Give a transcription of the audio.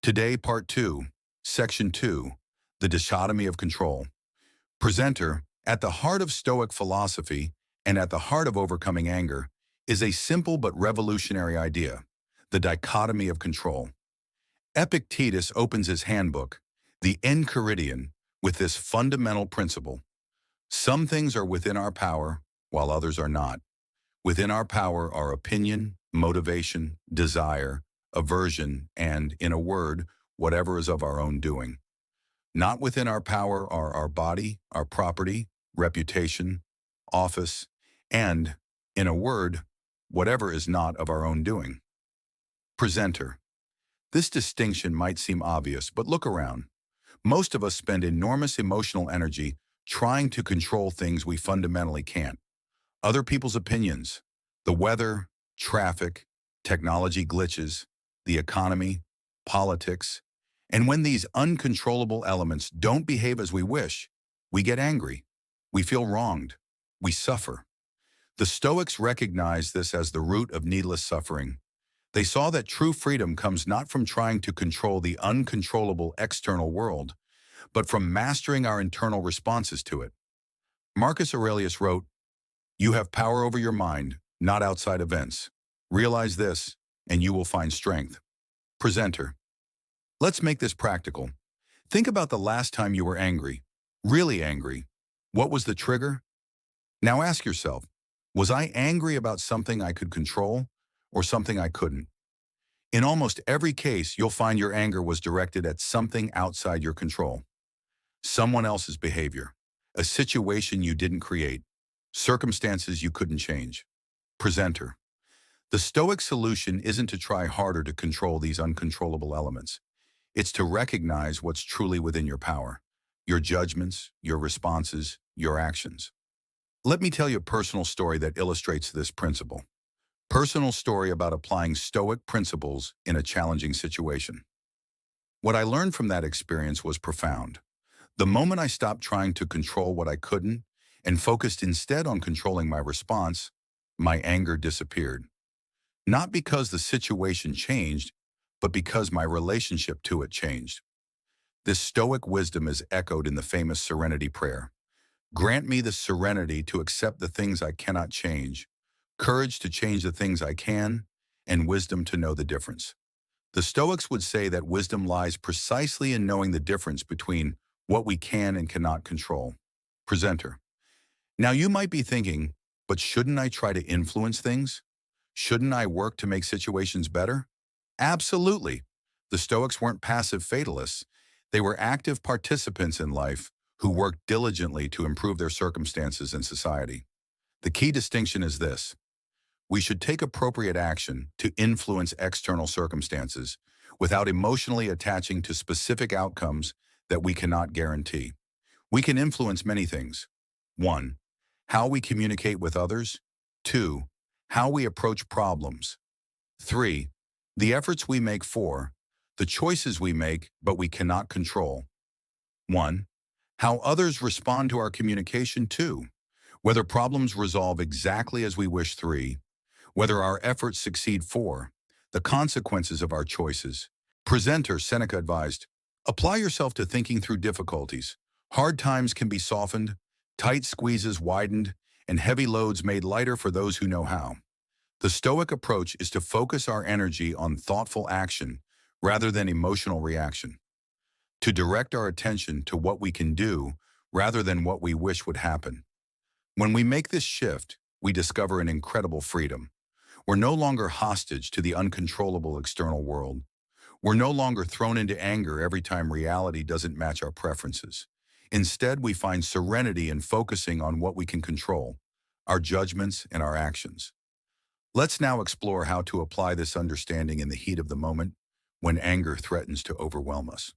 Today, Part 2, Section 2, The Dichotomy of Control. Presenter, at the heart of Stoic philosophy and at the heart of overcoming anger is a simple but revolutionary idea, the dichotomy of control. Epictetus opens his handbook, the Enchiridion, with this fundamental principle. Some things are within our power, while others are not. Within our power are opinion, motivation, desire, aversion, and, in a word, whatever is of our own doing. Not within our power are our body, our property, reputation, office, and, in a word, whatever is not of our own doing. Presenter. This distinction might seem obvious, but look around. Most of us spend enormous emotional energy trying to control things we fundamentally can't. Other people's opinions, the weather, traffic, technology glitches, the economy, politics, and when these uncontrollable elements don't behave as we wish, we get angry, we feel wronged, we suffer. The Stoics recognized this as the root of needless suffering. They saw that true freedom comes not from trying to control the uncontrollable external world, but from mastering our internal responses to it. Marcus Aurelius wrote, "You have power over your mind, not outside events. Realize this, and you will find strength." Presenter. Let's make this practical. Think about the last time you were angry, really angry. What was the trigger? Now ask yourself, was I angry about something I could control or something I couldn't? In almost every case, you'll find your anger was directed at something outside your control. Someone else's behavior, a situation you didn't create, circumstances you couldn't change. Presenter. The Stoic solution isn't to try harder to control these uncontrollable elements. It's to recognize what's truly within your power, your judgments, your responses, your actions. Let me tell you a personal story that illustrates this principle. Personal story about applying Stoic principles in a challenging situation. What I learned from that experience was profound. The moment I stopped trying to control what I couldn't and focused instead on controlling my response, my anger disappeared. Not because the situation changed, but because my relationship to it changed. This Stoic wisdom is echoed in the famous Serenity Prayer. Grant me the serenity to accept the things I cannot change, courage to change the things I can, and wisdom to know the difference. The Stoics would say that wisdom lies precisely in knowing the difference between what we can and cannot control. Presenter. Now you might be thinking, but shouldn't I try to influence things? Shouldn't I work to make situations better? Absolutely. The Stoics weren't passive fatalists. They were active participants in life who worked diligently to improve their circumstances and society. The key distinction is this. We should take appropriate action to influence external circumstances without emotionally attaching to specific outcomes that we cannot guarantee. We can influence many things. 1. How we communicate with others. 2. How we approach problems. 3. The efforts we make. 4. The choices we make but we cannot control. 1. How others respond to our communication. 2. Whether problems resolve exactly as we wish. 3. Whether our efforts succeed. 4. The consequences of our choices. Presenter Seneca advised, apply yourself to thinking through difficulties. Hard times can be softened, tight squeezes widened, and heavy loads made lighter for those who know how. The Stoic approach is to focus our energy on thoughtful action rather than emotional reaction. To direct our attention to what we can do rather than what we wish would happen. When we make this shift, we discover an incredible freedom. We're no longer hostage to the uncontrollable external world. We're no longer thrown into anger every time reality doesn't match our preferences. Instead, we find serenity in focusing on what we can control, our judgments and our actions. Let's now explore how to apply this understanding in the heat of the moment when anger threatens to overwhelm us.